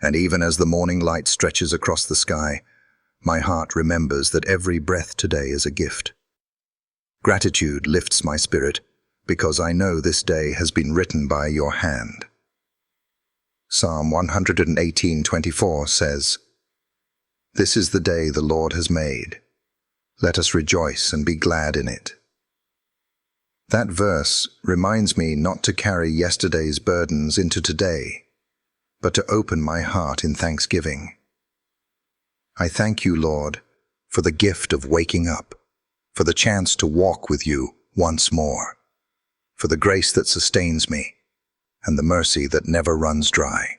And even as the morning light stretches across the sky, my heart remembers that every breath today is a gift. Gratitude lifts my spirit because I know this day has been written by your hand. Psalm 118:24 says, "This is the day the Lord has made. Let us rejoice and be glad in it." That verse reminds me not to carry yesterday's burdens into today, but to open my heart in thanksgiving. I thank you, Lord, for the gift of waking up, for the chance to walk with you once more, for the grace that sustains me, and the mercy that never runs dry.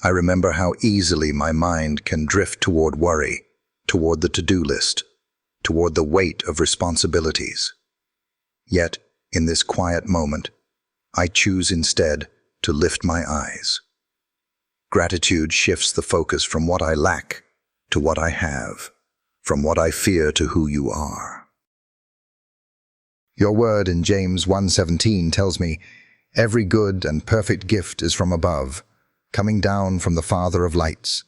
I remember how easily my mind can drift toward worry, toward the to-do list, toward the weight of responsibilities. Yet, in this quiet moment, I choose instead to lift my eyes. Gratitude shifts the focus from what I lack to what I have, from what I fear to who you are. Your word in James 1:17 tells me, "Every good and perfect gift is from above, coming down from the Father of lights."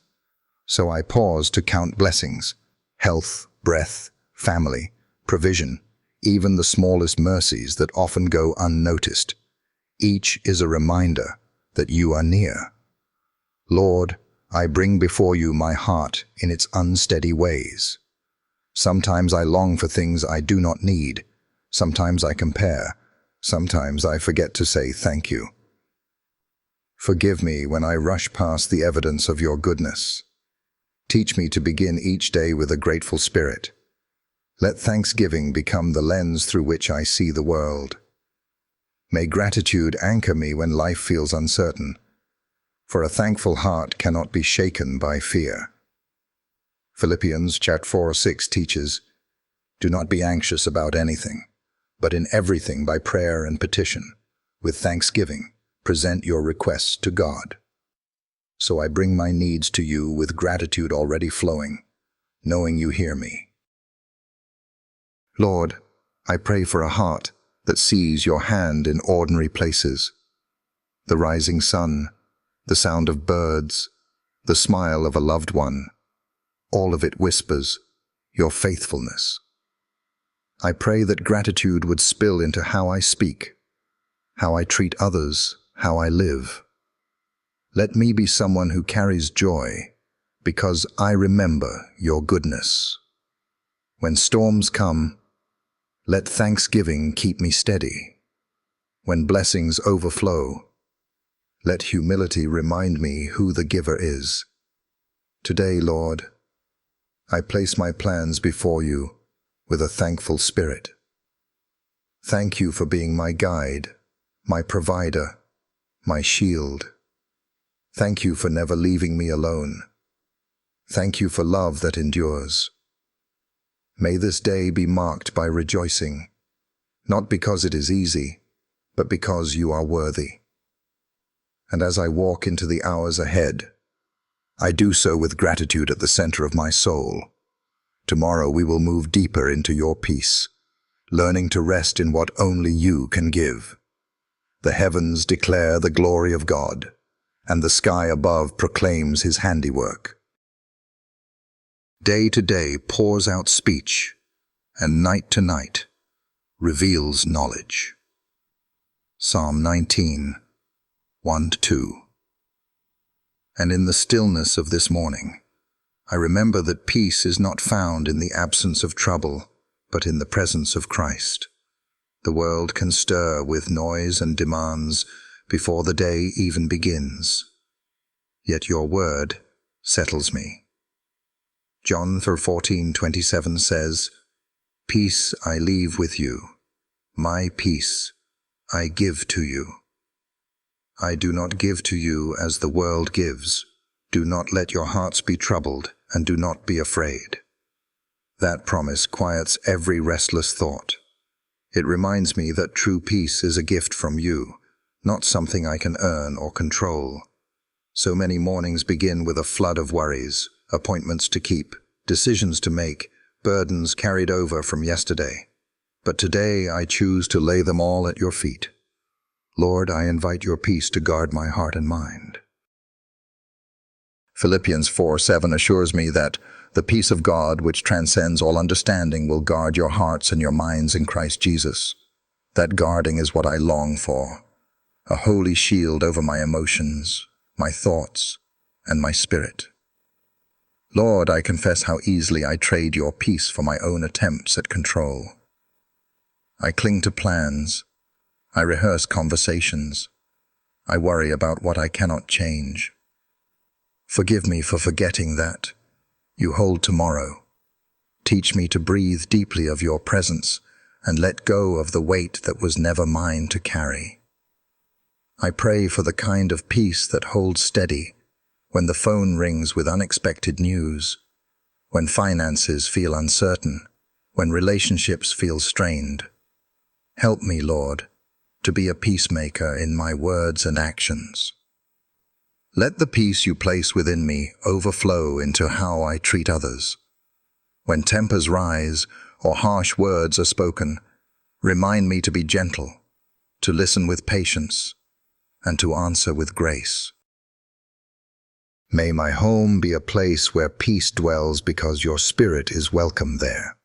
So I pause to count blessings, health, breath, family, provision, even the smallest mercies that often go unnoticed. Each is a reminder that you are near. Lord, I bring before you my heart in its unsteady ways. Sometimes I long for things I do not need. Sometimes I compare. Sometimes I forget to say thank you. Forgive me when I rush past the evidence of your goodness. Teach me to begin each day with a grateful spirit. Let thanksgiving become the lens through which I see the world. May gratitude anchor me when life feels uncertain, for a thankful heart cannot be shaken by fear. Philippians chapter 4:6 teaches, "Do not be anxious about anything, but in everything by prayer and petition, with thanksgiving, present your requests to God." So I bring my needs to you with gratitude already flowing, knowing you hear me. Lord, I pray for a heart that sees your hand in ordinary places. The rising sun, the sound of birds, the smile of a loved one, all of it whispers your faithfulness. I pray that gratitude would spill into how I speak, how I treat others, how I live. Let me be someone who carries joy because I remember your goodness. When storms come, let thanksgiving keep me steady. When blessings overflow, let humility remind me who the giver is. Today, Lord, I place my plans before you with a thankful spirit. Thank you for being my guide, my provider, my shield. Thank you for never leaving me alone. Thank you for love that endures. May this day be marked by rejoicing, not because it is easy, but because you are worthy. And as I walk into the hours ahead, I do so with gratitude at the center of my soul. Tomorrow we will move deeper into your peace, learning to rest in what only you can give. The heavens declare the glory of God, and the sky above proclaims his handiwork. Day to day pours out speech, and night to night reveals knowledge. Psalm 19, 1-2. And in the stillness of this morning, I remember that peace is not found in the absence of trouble, but in the presence of Christ. The world can stir with noise and demands before the day even begins. Yet your word settles me. John 14:27 says, "Peace I leave with you, my peace I give to you. I do not give to you as the world gives. Do not let your hearts be troubled, and do not be afraid." That promise quiets every restless thought. It reminds me that true peace is a gift from you, not something I can earn or control. So many mornings begin with a flood of worries, appointments to keep, decisions to make, burdens carried over from yesterday. But today I choose to lay them all at your feet. Lord, I invite your peace to guard my heart and mind. Philippians 4:7 assures me that the peace of God, which transcends all understanding, will guard your hearts and your minds in Christ Jesus. That guarding is what I long for, a holy shield over my emotions, my thoughts, and my spirit. Lord, I confess how easily I trade your peace for my own attempts at control. I cling to plans. I rehearse conversations. I worry about what I cannot change. Forgive me for forgetting that you hold tomorrow. Teach me to breathe deeply of your presence and let go of the weight that was never mine to carry. I pray for the kind of peace that holds steady when the phone rings with unexpected news, when finances feel uncertain, when relationships feel strained. Help me, Lord, to be a peacemaker in my words and actions. Let the peace you place within me overflow into how I treat others. When tempers rise or harsh words are spoken, remind me to be gentle, to listen with patience, and to answer with grace. May my home be a place where peace dwells because your Spirit is welcome there.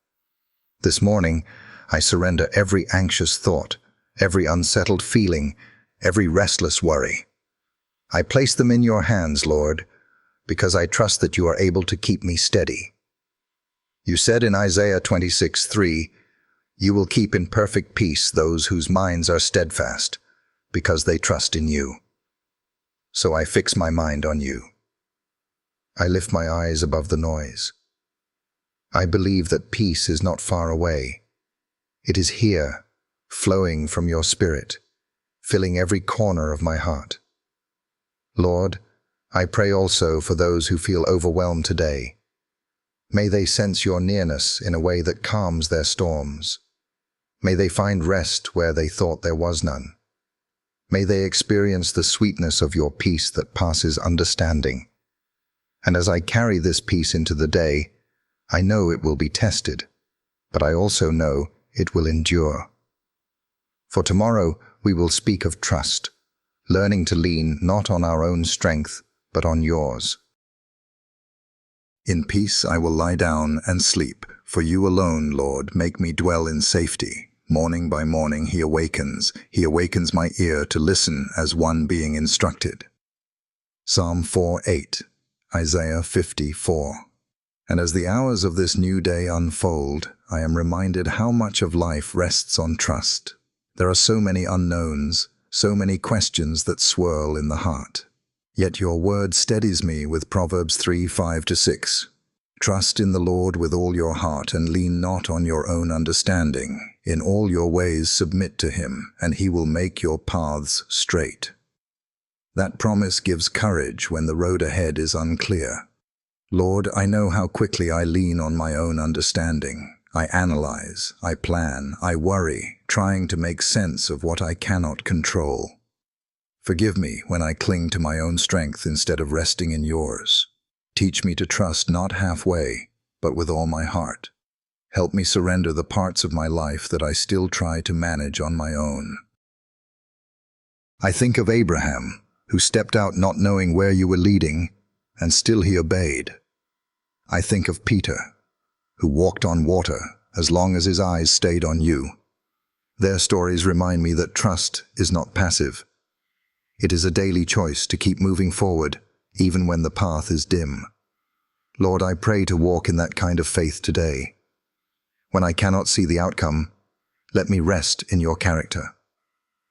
This morning, I surrender every anxious thought, every unsettled feeling, every restless worry. I place them in your hands, Lord, because I trust that you are able to keep me steady. You said in Isaiah 26:3, "You will keep in perfect peace those whose minds are steadfast, because they trust in you." So I fix my mind on you. I lift my eyes above the noise. I believe that peace is not far away. It is here, flowing from your Spirit, filling every corner of my heart. Lord, I pray also for those who feel overwhelmed today. May they sense your nearness in a way that calms their storms. May they find rest where they thought there was none. May they experience the sweetness of your peace that passes understanding. And as I carry this peace into the day, I know it will be tested, but I also know it will endure. For tomorrow we will speak of trust, learning to lean not on our own strength, but on yours. In peace I will lie down and sleep, for you alone, Lord, make me dwell in safety. Morning by morning he awakens my ear to listen as one being instructed. Psalm 4:8, Isaiah 50:4. And as the hours of this new day unfold, I am reminded how much of life rests on trust. There are so many unknowns, so many questions that swirl in the heart. Yet your word steadies me with Proverbs 3:5-6. Trust in the Lord with all your heart and lean not on your own understanding. In all your ways submit to him, and he will make your paths straight. That promise gives courage when the road ahead is unclear. Lord, I know how quickly I lean on my own understanding. I analyze, I plan, I worry, trying to make sense of what I cannot control. Forgive me when I cling to my own strength instead of resting in yours. Teach me to trust not halfway, but with all my heart. Help me surrender the parts of my life that I still try to manage on my own. I think of Abraham, who stepped out not knowing where you were leading, and still he obeyed. I think of Peter, who walked on water as long as his eyes stayed on you. Their stories remind me that trust is not passive. It is a daily choice to keep moving forward, even when the path is dim. Lord, I pray to walk in that kind of faith today. When I cannot see the outcome, let me rest in your character.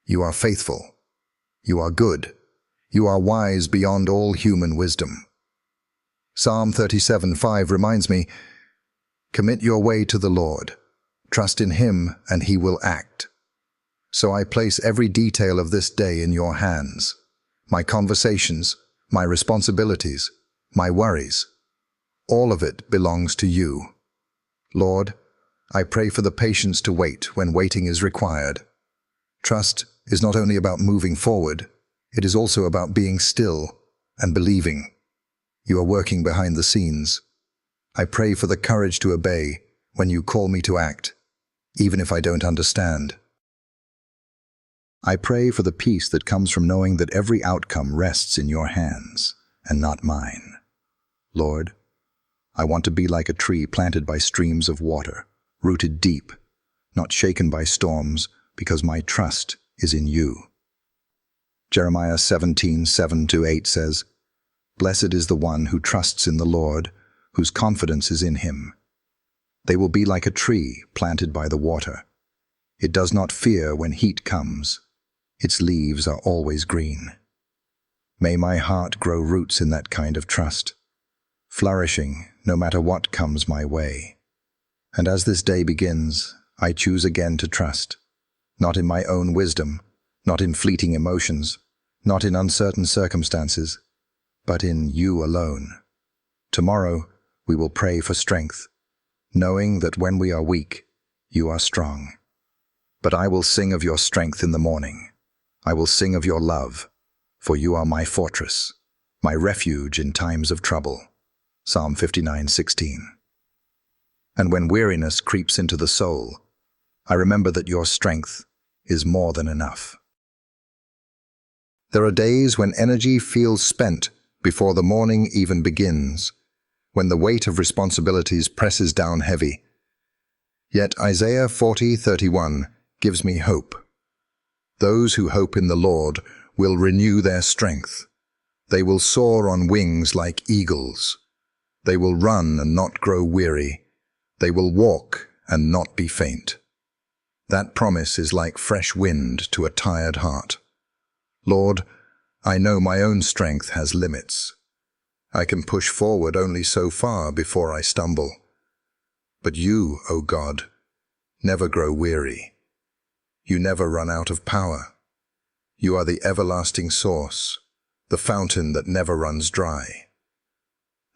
You are faithful. You are good. You are wise beyond all human wisdom. Psalm 37:5 reminds me, commit your way to the Lord. Trust in him and he will act. So I place every detail of this day in your hands. My conversations, my responsibilities, my worries. All of it belongs to you. Lord, I pray for the patience to wait when waiting is required. Trust is not only about moving forward, it is also about being still and believing. You are working behind the scenes. I pray for the courage to obey when you call me to act, even if I don't understand. I pray for the peace that comes from knowing that every outcome rests in your hands and not mine. Lord, I want to be like a tree planted by streams of water, rooted deep, not shaken by storms, because my trust is in you. Jeremiah 17:7-8 says, "Blessed is the one who trusts in the Lord, whose confidence is in him. They will be like a tree planted by the water. It does not fear when heat comes. Its leaves are always green." May my heart grow roots in that kind of trust, flourishing no matter what comes my way. And as this day begins, I choose again to trust, not in my own wisdom, not in fleeting emotions, not in uncertain circumstances, but in you alone. Tomorrow, we will pray for strength, knowing that when we are weak, you are strong. But I will sing of your strength in the morning. I will sing of your love, for you are my fortress, my refuge in times of trouble. Psalm 59:16. And when weariness creeps into the soul, I remember that your strength is more than enough. There are days when energy feels spent before the morning even begins, when the weight of responsibilities presses down heavy. Yet Isaiah 40:31 gives me hope. Those who hope in the Lord will renew their strength. They will soar on wings like eagles. They will run and not grow weary. They will walk and not be faint. That promise is like fresh wind to a tired heart. Lord, I know my own strength has limits. I can push forward only so far before I stumble. But you, O God, never grow weary. You never run out of power. You are the everlasting source, the fountain that never runs dry.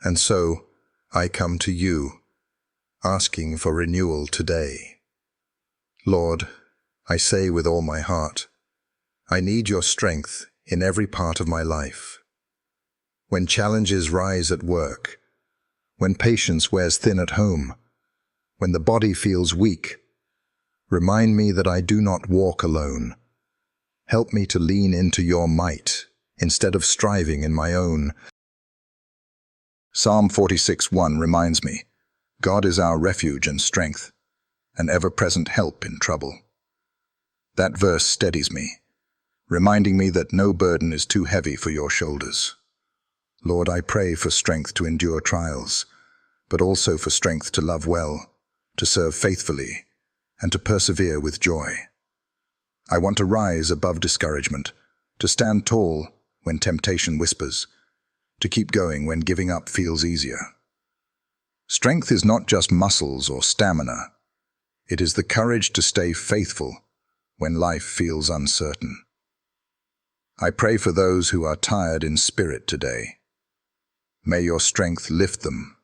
And so, I come to you, asking for renewal today. Lord, I say with all my heart, I need your strength in every part of my life. When challenges rise at work, when patience wears thin at home, when the body feels weak, remind me that I do not walk alone. Help me to lean into your might instead of striving in my own. Psalm 46:1 reminds me, God is our refuge and strength, an ever-present help in trouble. That verse steadies me, reminding me that no burden is too heavy for your shoulders. Lord, I pray for strength to endure trials, but also for strength to love well, to serve faithfully, and to persevere with joy. I want to rise above discouragement, to stand tall when temptation whispers, to keep going when giving up feels easier. Strength is not just muscles or stamina. It is the courage to stay faithful when life feels uncertain. I pray for those who are tired in spirit today. May your strength lift them.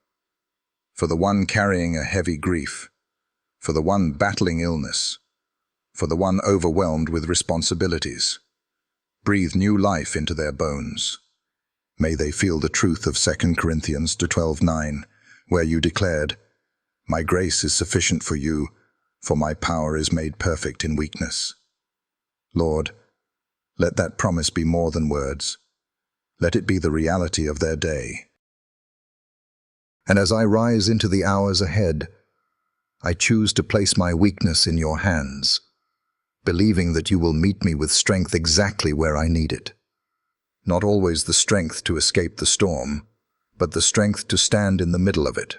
For the one carrying a heavy grief, for the one battling illness, for the one overwhelmed with responsibilities, breathe new life into their bones. May they feel the truth of 2 Corinthians 12:9, where you declared, "My grace is sufficient for you, for my power is made perfect in weakness." Lord, let that promise be more than words. Let it be the reality of their day. And as I rise into the hours ahead, I choose to place my weakness in your hands, believing that you will meet me with strength exactly where I need it. Not always the strength to escape the storm, but the strength to stand in the middle of it.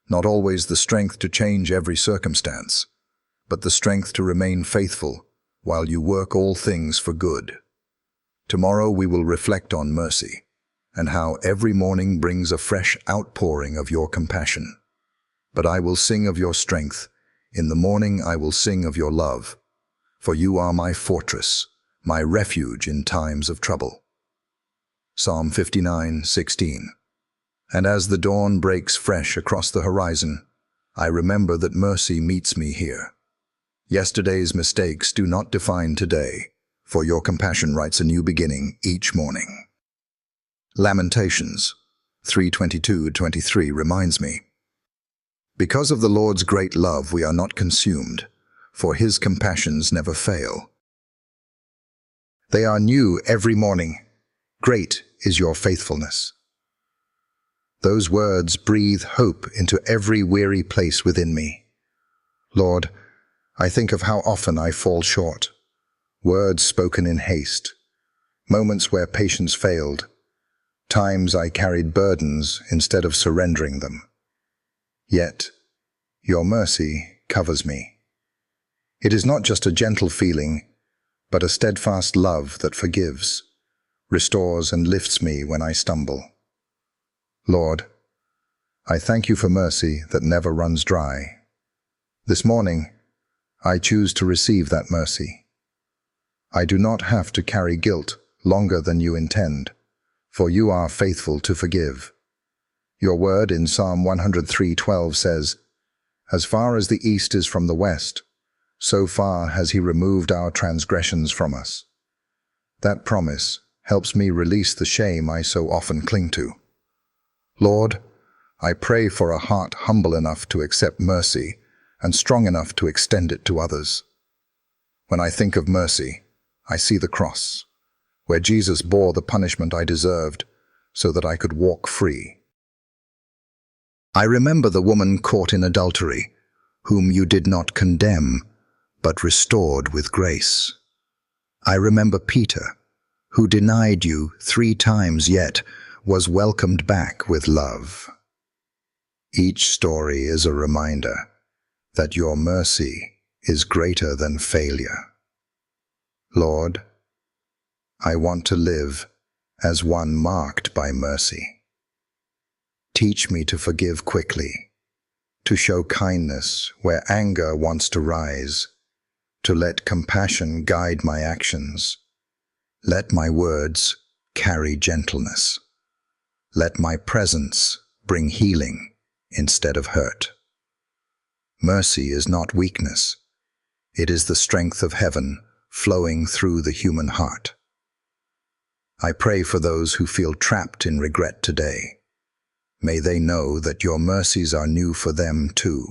Not always the strength to change every circumstance, but the strength to remain faithful while you work all things for good. Tomorrow we will reflect on mercy, and how every morning brings a fresh outpouring of your compassion. But I will sing of your strength. In the morning I will sing of your love, for you are my fortress, my refuge in times of trouble. Psalm 59:16. And as the dawn breaks fresh across the horizon, I remember that mercy meets me here. Yesterday's mistakes do not define today, for your compassion writes a new beginning each morning. Lamentations 3:22-23 reminds me, because of the Lord's great love we are not consumed, for his compassions never fail. They are new every morning. Great is your faithfulness. Those words breathe hope into every weary place within me. Lord, I think of how often I fall short. Words spoken in haste. Moments where patience failed. Times I carried burdens instead of surrendering them. Yet, your mercy covers me. It is not just a gentle feeling, but a steadfast love that forgives, restores and lifts me when I stumble. Lord, I thank you for mercy that never runs dry. This morning, I choose to receive that mercy. I do not have to carry guilt longer than you intend, for you are faithful to forgive. Your word in Psalm 103:12 says, "As far as the east is from the west, so far has he removed our transgressions from us." That promise helps me release the shame I so often cling to. Lord, I pray for a heart humble enough to accept mercy and strong enough to extend it to others. When I think of mercy, I see the cross, where Jesus bore the punishment I deserved so that I could walk free. I remember the woman caught in adultery, whom you did not condemn, but restored with grace. I remember Peter, who denied you 3 times yet was welcomed back with love. Each story is a reminder that your mercy is greater than failure. Lord, I want to live as one marked by mercy. Teach me to forgive quickly, to show kindness where anger wants to rise, to let compassion guide my actions. Let my words carry gentleness. Let my presence bring healing instead of hurt. Mercy is not weakness. It is the strength of heaven flowing through the human heart. I pray for those who feel trapped in regret today. May they know that your mercies are new for them too.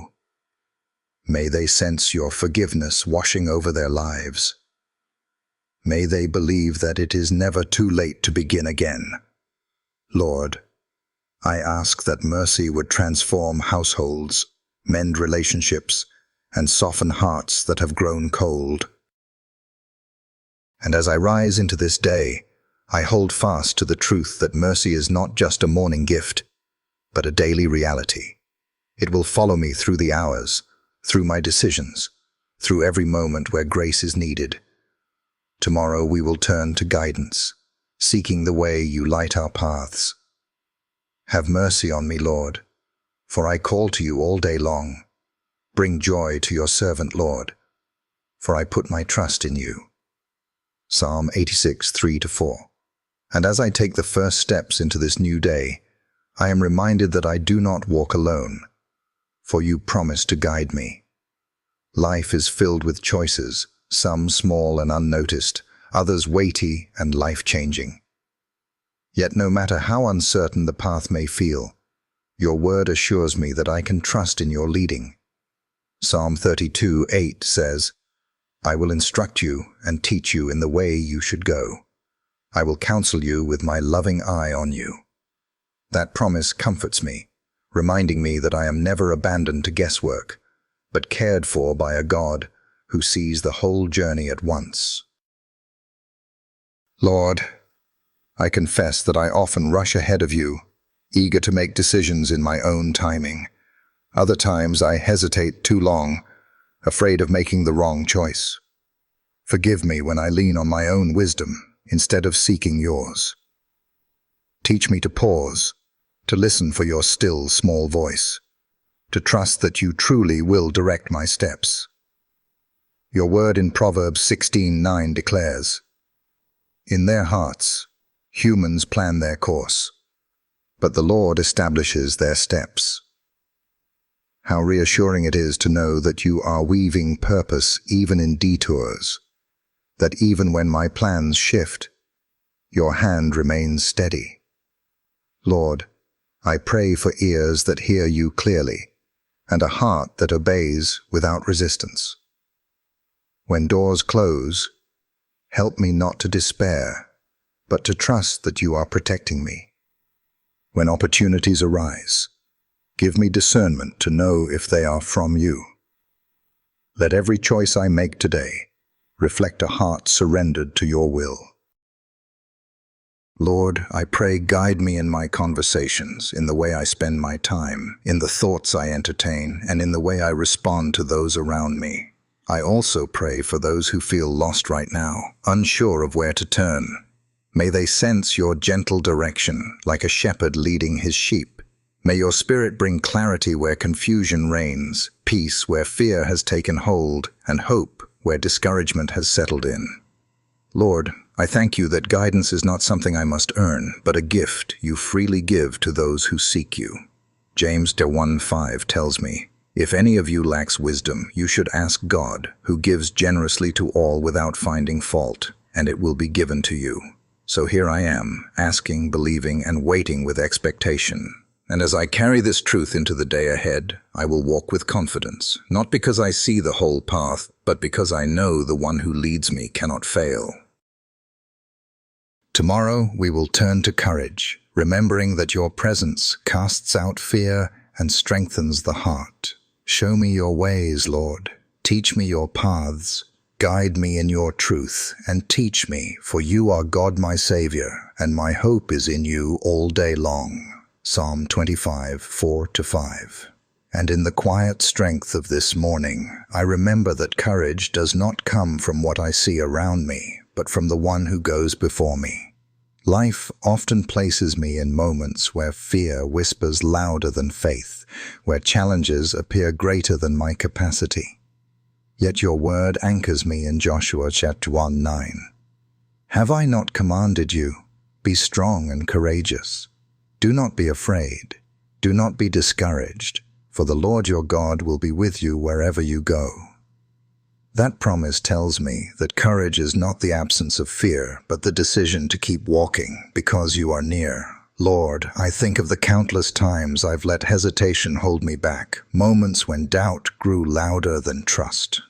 May they sense your forgiveness washing over their lives. May they believe that it is never too late to begin again. Lord, I ask that mercy would transform households, mend relationships, and soften hearts that have grown cold. And as I rise into this day, I hold fast to the truth that mercy is not just a morning gift, but a daily reality. It will follow me through the hours, through my decisions, through every moment where grace is needed. Tomorrow we will turn to guidance, seeking the way you light our paths. Have mercy on me, Lord, for I call to you all day long. Bring joy to your servant, Lord, for I put my trust in you. Psalm 86:3-4. And as I take the first steps into this new day, I am reminded that I do not walk alone, for you promise to guide me. Life is filled with choices, some small and unnoticed, others weighty and life-changing. Yet no matter how uncertain the path may feel, your word assures me that I can trust in your leading. Psalm 32:8 says, I will instruct you and teach you in the way you should go. I will counsel you with my loving eye on you. That promise comforts me, reminding me that I am never abandoned to guesswork, but cared for by a God who sees the whole journey at once. Lord, I confess that I often rush ahead of you, eager to make decisions in my own timing. Other times I hesitate too long, afraid of making the wrong choice. Forgive me when I lean on my own wisdom instead of seeking yours. Teach me to pause, to listen for your still, small voice, to trust that you truly will direct my steps. Your word in Proverbs 16:9 declares, In their hearts, humans plan their course, but the Lord establishes their steps. How reassuring it is to know that you are weaving purpose even in detours, that even when my plans shift, your hand remains steady. Lord, I pray for ears that hear you clearly, and a heart that obeys without resistance. When doors close, help me not to despair, but to trust that you are protecting me. When opportunities arise, give me discernment to know if they are from you. Let every choice I make today reflect a heart surrendered to your will. Lord, I pray, guide me in my conversations, in the way I spend my time, in the thoughts I entertain, and in the way I respond to those around me. I also pray for those who feel lost right now, unsure of where to turn. May they sense your gentle direction, like a shepherd leading his sheep. May your Spirit bring clarity where confusion reigns, peace where fear has taken hold, and hope where discouragement has settled in. Lord, I thank you that guidance is not something I must earn, but a gift you freely give to those who seek you. James 1:5 tells me, "If any of you lacks wisdom, you should ask God, who gives generously to all without finding fault, and it will be given to you." So here I am, asking, believing, and waiting with expectation. And as I carry this truth into the day ahead, I will walk with confidence, not because I see the whole path, but because I know the one who leads me cannot fail. Tomorrow we will turn to courage, remembering that your presence casts out fear and strengthens the heart. Show me your ways, Lord. Teach me your paths. Guide me in your truth, and teach me, for you are God my Savior, and my hope is in you all day long. Psalm 25:4-5. And in the quiet strength of this morning, I remember that courage does not come from what I see around me, but from the one who goes before me. Life often places me in moments where fear whispers louder than faith, where challenges appear greater than my capacity. Yet your word anchors me in Joshua chapter 1:9. Have I not commanded you? Be strong and courageous. Do not be afraid. Do not be discouraged, for the Lord your God will be with you wherever you go. That promise tells me that courage is not the absence of fear, but the decision to keep walking because you are near. Lord, I think of the countless times I've let hesitation hold me back, moments when doubt grew louder than trust.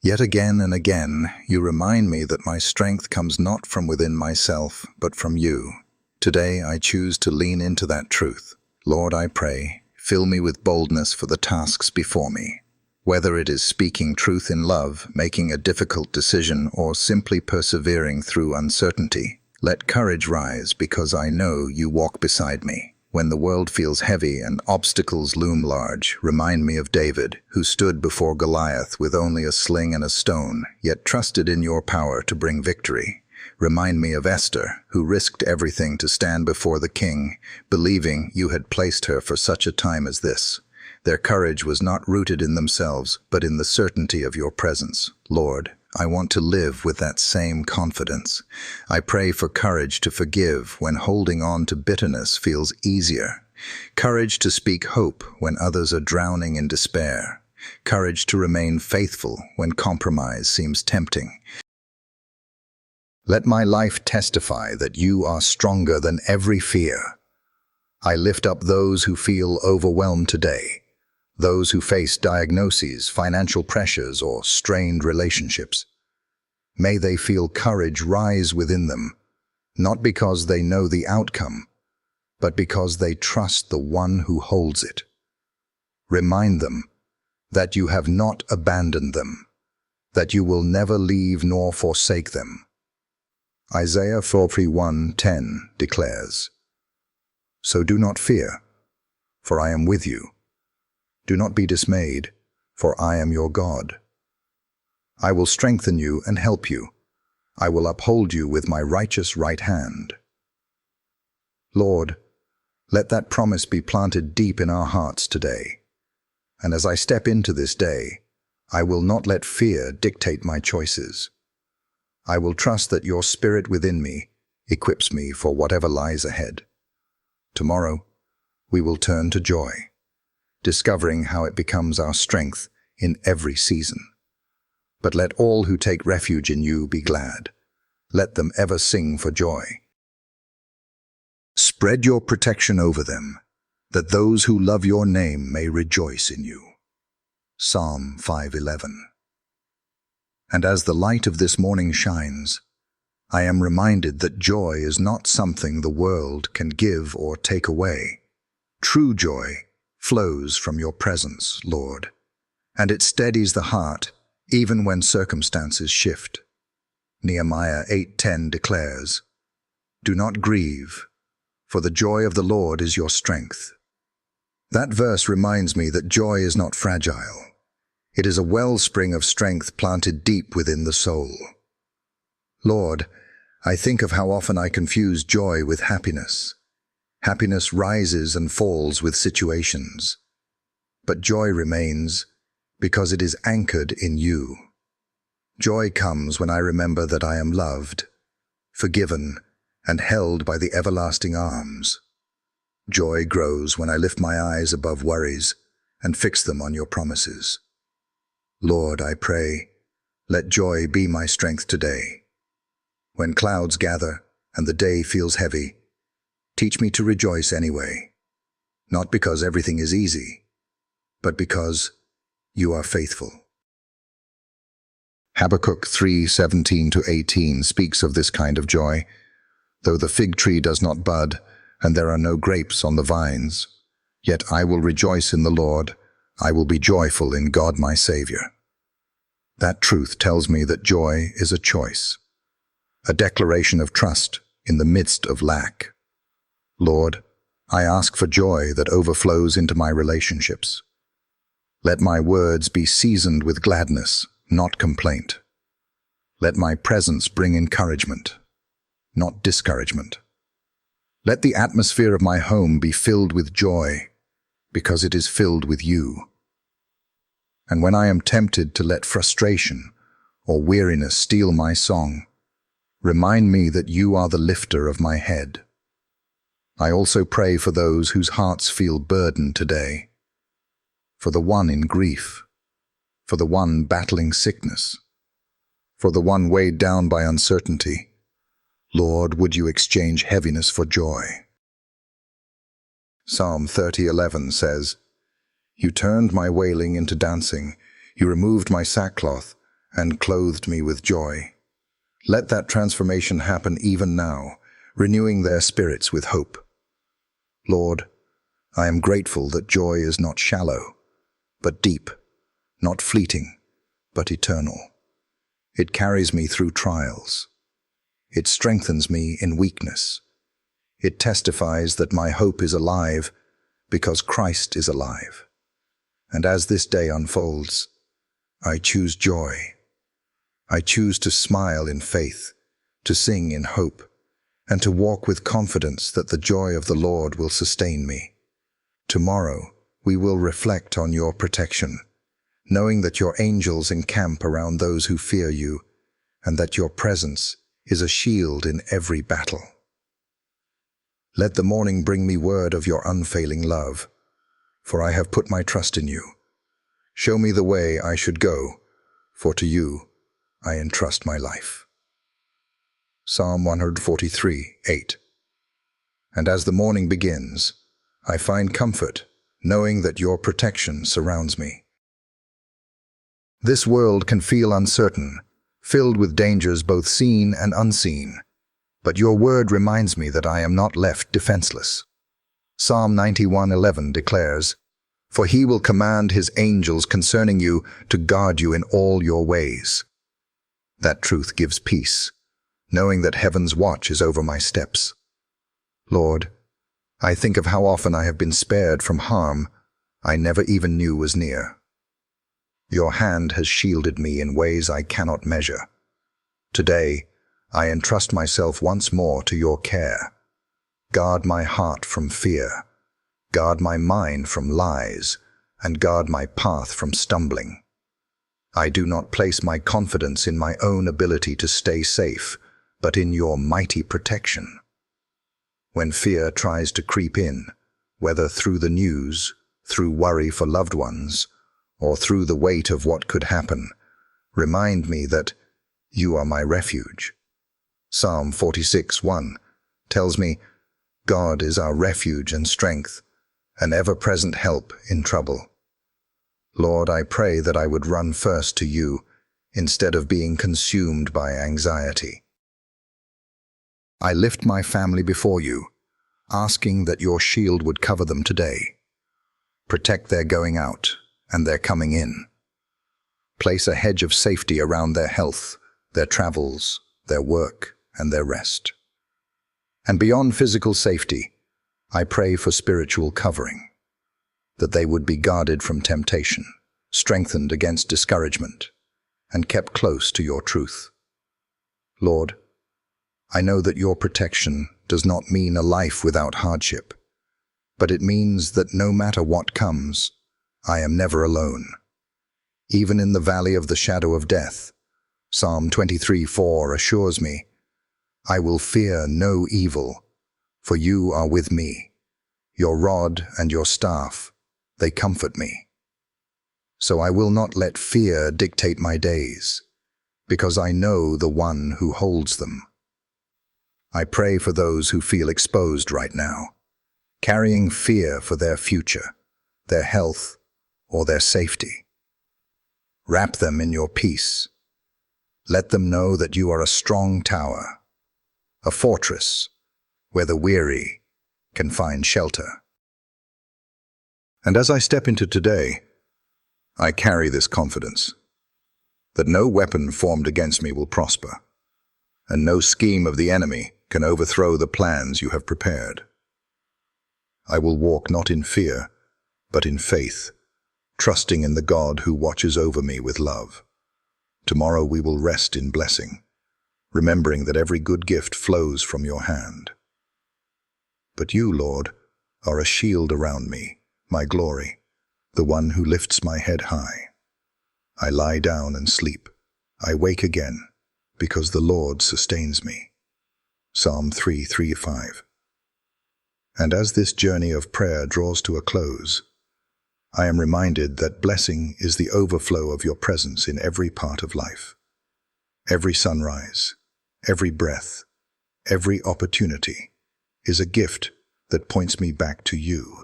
Yet again and again, you remind me that my strength comes not from within myself, but from you. Today I choose to lean into that truth. Lord, I pray, fill me with boldness for the tasks before me. Whether it is speaking truth in love, making a difficult decision, or simply persevering through uncertainty, let courage rise because I know you walk beside me. When the world feels heavy and obstacles loom large, remind me of David, who stood before Goliath with only a sling and a stone, yet trusted in your power to bring victory. Remind me of Esther, who risked everything to stand before the king, believing you had placed her for such a time as this. Their courage was not rooted in themselves, but in the certainty of your presence. Lord, I want to live with that same confidence. I pray for courage to forgive when holding on to bitterness feels easier. Courage to speak hope when others are drowning in despair. Courage to remain faithful when compromise seems tempting. Let my life testify that you are stronger than every fear. I lift up those who feel overwhelmed today, those who face diagnoses, financial pressures, or strained relationships. May they feel courage rise within them, not because they know the outcome, but because they trust the one who holds it. Remind them that you have not abandoned them, that you will never leave nor forsake them. Isaiah 41:10 declares, "So do not fear, for I am with you. Do not be dismayed, for I am your God. I will strengthen you and help you. I will uphold you with my righteous right hand." Lord, let that promise be planted deep in our hearts today. And as I step into this day, I will not let fear dictate my choices. I will trust that your Spirit within me equips me for whatever lies ahead. Tomorrow, we will turn to joy, discovering how it becomes our strength in every season. But let all who take refuge in you be glad. Let them ever sing for joy. Spread your protection over them, that those who love your name may rejoice in you. Psalm 5:11. And as the light of this morning shines, I am reminded that joy is not something the world can give or take away. True joy flows from your presence, Lord, and it steadies the heart even when circumstances shift. Nehemiah 8:10 declares, "Do not grieve, for the joy of the Lord is your strength." That verse reminds me that joy is not fragile. It is a wellspring of strength planted deep within the soul. Lord, I think of how often I confuse joy with happiness. Happiness rises and falls with situations, but joy remains because it is anchored in you. Joy comes when I remember that I am loved, forgiven, and held by the everlasting arms. Joy grows when I lift my eyes above worries and fix them on your promises. Lord, I pray, let joy be my strength today. When clouds gather and the day feels heavy, teach me to rejoice anyway, not because everything is easy, but because you are faithful. Habakkuk 3:17-18 speaks of this kind of joy. Though the fig tree does not bud, and there are no grapes on the vines, yet I will rejoice in the Lord, I will be joyful in God my Savior. That truth tells me that joy is a choice, a declaration of trust in the midst of lack. Lord, I ask for joy that overflows into my relationships. Let my words be seasoned with gladness, not complaint. Let my presence bring encouragement, not discouragement. Let the atmosphere of my home be filled with joy, because it is filled with you. And when I am tempted to let frustration or weariness steal my song, remind me that you are the lifter of my head. I also pray for those whose hearts feel burdened today, for the one in grief, for the one battling sickness, for the one weighed down by uncertainty. Lord, would you exchange heaviness for joy? Psalm 30:11 says, "You turned my wailing into dancing. You removed my sackcloth and clothed me with joy." Let that transformation happen even now, renewing their spirits with hope. Lord, I am grateful that joy is not shallow, but deep, not fleeting, but eternal. It carries me through trials. It strengthens me in weakness. It testifies that my hope is alive because Christ is alive. And as this day unfolds, I choose joy. I choose to smile in faith, to sing in hope, and to walk with confidence that the joy of the Lord will sustain me. Tomorrow, we will reflect on your protection, knowing that your angels encamp around those who fear you, and that your presence is a shield in every battle. Let the morning bring me word of your unfailing love, for I have put my trust in you. Show me the way I should go, for to you I entrust my life. Psalm 143:8. And as the morning begins, I find comfort, knowing that your protection surrounds me. This world can feel uncertain, filled with dangers both seen and unseen, but your word reminds me that I am not left defenseless. Psalm 91:11 declares, "For he will command his angels concerning you to guard you in all your ways." That truth gives peace, knowing that heaven's watch is over my steps. Lord, I think of how often I have been spared from harm I never even knew was near. Your hand has shielded me in ways I cannot measure. Today, I entrust myself once more to your care. Guard my heart from fear, guard my mind from lies, and guard my path from stumbling. I do not place my confidence in my own ability to stay safe, but in your mighty protection. When fear tries to creep in, whether through the news, through worry for loved ones, or through the weight of what could happen, remind me that you are my refuge. Psalm 46:1 tells me, "God is our refuge and strength, an ever-present help in trouble." Lord, I pray that I would run first to you instead of being consumed by anxiety. I lift my family before you, asking that your shield would cover them today. Protect their going out and their coming in. Place a hedge of safety around their health, their travels, their work, and their rest. And beyond physical safety, I pray for spiritual covering, that they would be guarded from temptation, strengthened against discouragement, and kept close to your truth. Lord, I know that your protection does not mean a life without hardship, but it means that no matter what comes, I am never alone. Even in the valley of the shadow of death, Psalm 23:4 assures me, I will fear no evil, for you are with me. Your rod and your staff, they comfort me. So I will not let fear dictate my days, because I know the one who holds them. I pray for those who feel exposed right now, carrying fear for their future, their health, or their safety. Wrap them in your peace. Let them know that you are a strong tower, a fortress where the weary can find shelter. And as I step into today, I carry this confidence, that no weapon formed against me will prosper, and no scheme of the enemy can overthrow the plans you have prepared. I will walk not in fear, but in faith, trusting in the God who watches over me with love. Tomorrow we will rest in blessing, remembering that every good gift flows from your hand. But you, Lord, are a shield around me, my glory, the one who lifts my head high. I lie down and sleep. I wake again, because the Lord sustains me. Psalm 3:3-5. And as this journey of prayer draws to a close, I am reminded that blessing is the overflow of your presence in every part of life. Every sunrise, every breath, every opportunity is a gift that points me back to you.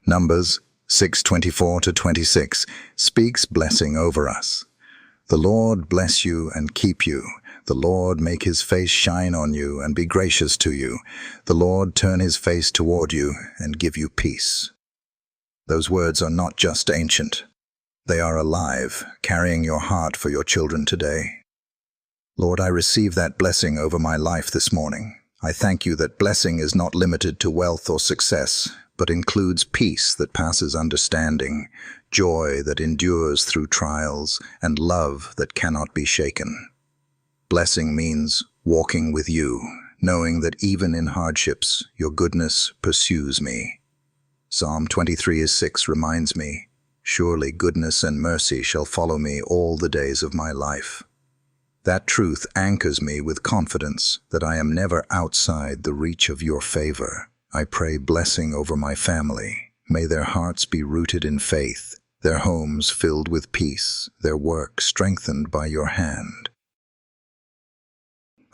Numbers 6:24-26 speaks blessing over us. The Lord bless you and keep you. The Lord make his face shine on you and be gracious to you. The Lord turn his face toward you and give you peace. Those words are not just ancient. They are alive, carrying your heart for your children today. Lord, I receive that blessing over my life this morning. I thank you that blessing is not limited to wealth or success, but includes peace that passes understanding, joy that endures through trials, and love that cannot be shaken. Blessing means walking with you, knowing that even in hardships, your goodness pursues me. Psalm 23:6 reminds me, surely goodness and mercy shall follow me all the days of my life. That truth anchors me with confidence that I am never outside the reach of your favor. I pray blessing over my family. May their hearts be rooted in faith, their homes filled with peace, their work strengthened by your hand.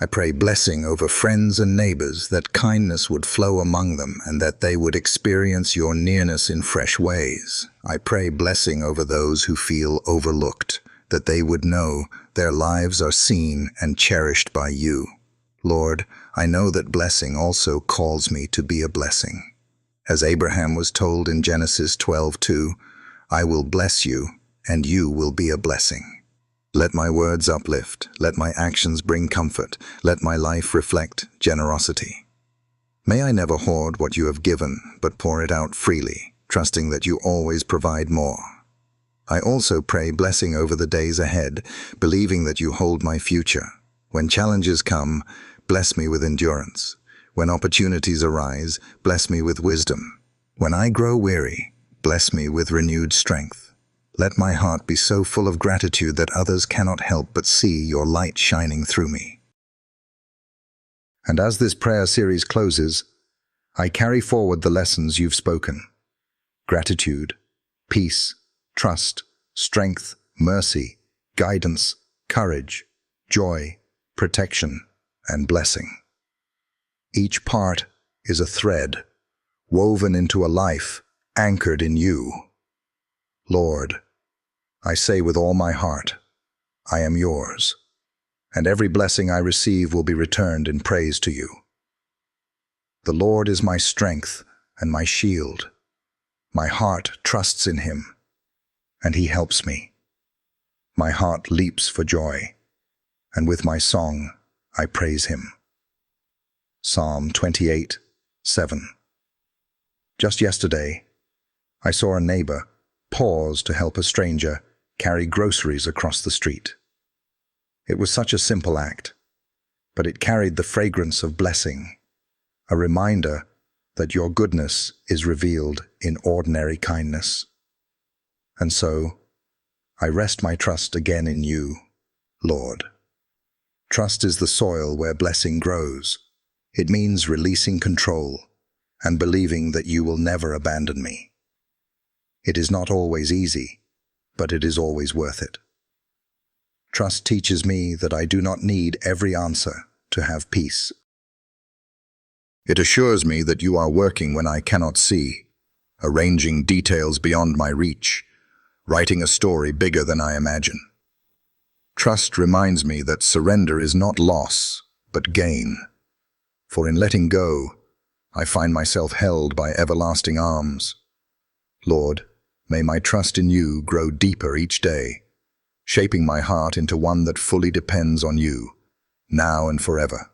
I pray blessing over friends and neighbors, that kindness would flow among them and that they would experience your nearness in fresh ways. I pray blessing over those who feel overlooked, that they would know their lives are seen and cherished by you. Lord, I know that blessing also calls me to be a blessing. As Abraham was told in Genesis 12:2, I will bless you, and you will be a blessing. Let my words uplift, let my actions bring comfort, let my life reflect generosity. May I never hoard what you have given, but pour it out freely, trusting that you always provide more. I also pray blessing over the days ahead, believing that you hold my future. When challenges come, bless me with endurance. When opportunities arise, bless me with wisdom. When I grow weary, bless me with renewed strength. Let my heart be so full of gratitude that others cannot help but see your light shining through me. And as this prayer series closes, I carry forward the lessons you've spoken. Gratitude, peace, trust, strength, mercy, guidance, courage, joy, protection, and blessing. Each part is a thread, woven into a life anchored in you. Lord, I say with all my heart, I am yours, and every blessing I receive will be returned in praise to you. The Lord is my strength and my shield. My heart trusts in him, and he helps me. My heart leaps for joy, and with my song I praise him. Psalm 28:7. Just yesterday, I saw a neighbor pause to help a stranger carry groceries across the street. It was such a simple act, but it carried the fragrance of blessing, a reminder that your goodness is revealed in ordinary kindness. And so, I rest my trust again in you, Lord. Trust is the soil where blessing grows. It means releasing control and believing that you will never abandon me. It is not always easy, but it is always worth it. Trust teaches me that I do not need every answer to have peace. It assures me that you are working when I cannot see, arranging details beyond my reach, writing a story bigger than I imagine. Trust reminds me that surrender is not loss, but gain. For in letting go, I find myself held by everlasting arms. Lord, may my trust in you grow deeper each day, shaping my heart into one that fully depends on you, now and forever.